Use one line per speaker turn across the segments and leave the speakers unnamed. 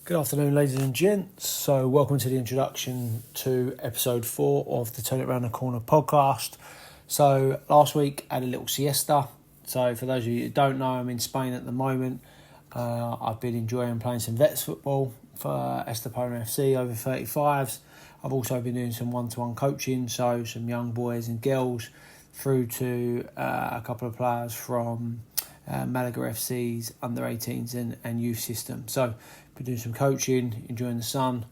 Good afternoon, ladies and gents. So welcome to the introduction to episode 4 of the Turn It Round the Corner podcast. So last week I had a little siesta. So for those of you who don't know, I'm in Spain at the moment. I've been enjoying playing some vets football for Estepona FC over 35s. I've also been doing some one-to-one coaching, so some young boys and girls through to a couple of players from Malaga FC's under 18s and youth system. So been doing some coaching, enjoying the sun,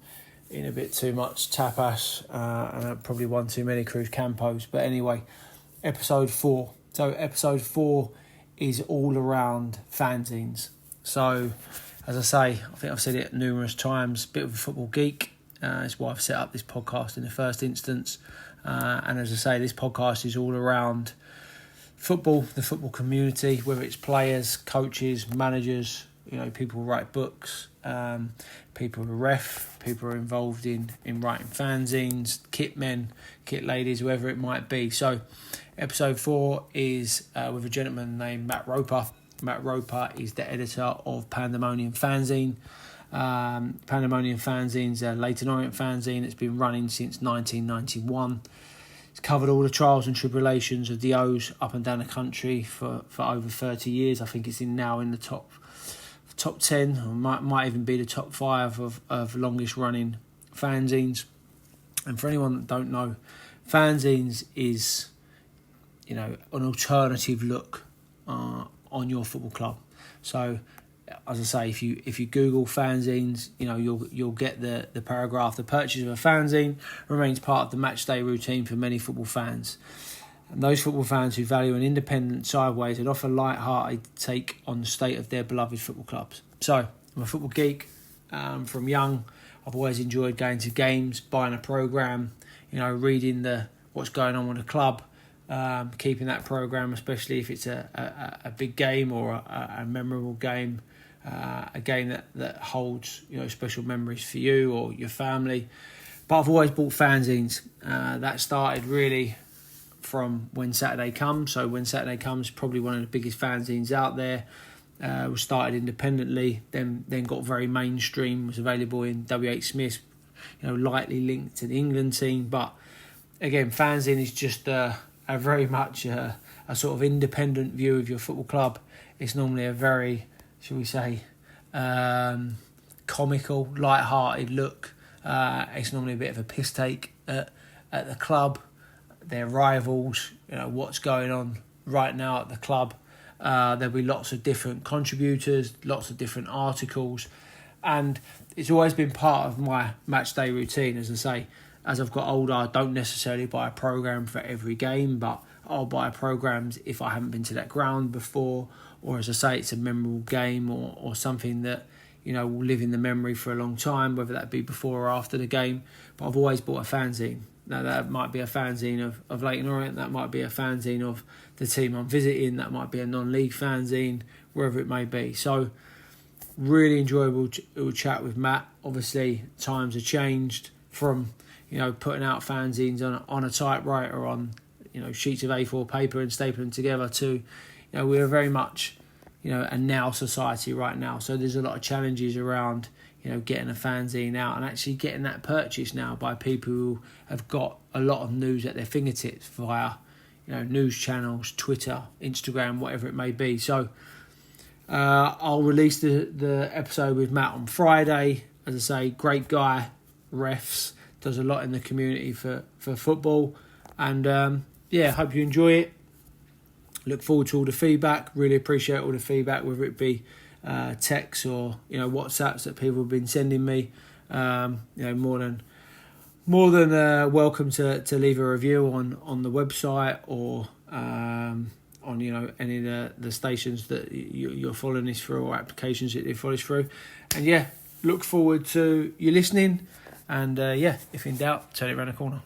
eating a bit too much tapas and probably one too many Cruz Campos. But anyway, episode 4. So episode 4 is all around fanzines. So as I say, I think I've said it numerous times, bit of a football geek. That's why I've set up this podcast in the first instance. And as I say, this podcast is all around football, the football community, whether it's players, coaches, managers, people who write books, people who ref, people who are involved in writing fanzines, kit men, kit ladies, whoever it might be. So episode 4 is with a gentleman named Matt Roper. Matt Roper is the editor of Pandemonium Fanzine. Pandemonium Fanzine's a Leyton Orient fanzine. It's been running since 1991. It's covered all the trials and tribulations of the O's up and down the country for over 30 years. I think it's now in the top 10, or might even be the top 5 of longest running fanzines. And for anyone that don't know, fanzines is an alternative look on your football club. So as I say, if you Google fanzines, you'll get the paragraph. The purchase of a fanzine remains part of the match day routine for many football fans. And those football fans who value an independent, sideways and often light-hearted take on the state of their beloved football clubs. So I'm a football geek from young. I've always enjoyed going to games, buying a programme, reading what's going on with the club, keeping that programme, especially if it's a big game or a memorable game. A game that holds special memories for you or your family. But I've always bought fanzines. That started really from When Saturday Comes. So When Saturday Comes, probably one of the biggest fanzines out there. Was started independently, then got very mainstream. Was available in W.H. Smith, lightly linked to the England team. But again, fanzine is just a very much a sort of independent view of your football club. It's normally a very, shall we say, comical, light-hearted look. It's normally a bit of a piss take at the club, their rivals, what's going on right now at the club. There'll be lots of different contributors, lots of different articles, and it's always been part of my match day routine. As I say, as I've got older, I don't necessarily buy a programme for every game, but I'll buy programmes if I haven't been to that ground before, or as I say, it's a memorable game or something that will live in the memory for a long time, whether that be before or after the game. But I've always bought a fanzine. Now that might be a fanzine of Leyton Orient, that might be a fanzine of the team I'm visiting, that might be a non-league fanzine, wherever it may be. So really enjoyable chat with Matt. Obviously times have changed from putting out fanzines on a typewriter on sheets of A4 paper and stapling them together to we're very much a now society right now. So there's a lot of challenges around getting a fanzine out and actually getting that purchased now by people who have got a lot of news at their fingertips via news channels, Twitter, Instagram, whatever it may be. So I'll release the episode with Matt on Friday. As I say, great guy, refs, does a lot in the community for football, and hope you enjoy it. Look forward to all the feedback. Really appreciate all the feedback, whether it be texts or WhatsApps that people have been sending me. More than welcome to leave a review on the website or on any of the stations that you're following this through or applications that you follow this through. And look forward to you listening. And if in doubt, turn it around the corner.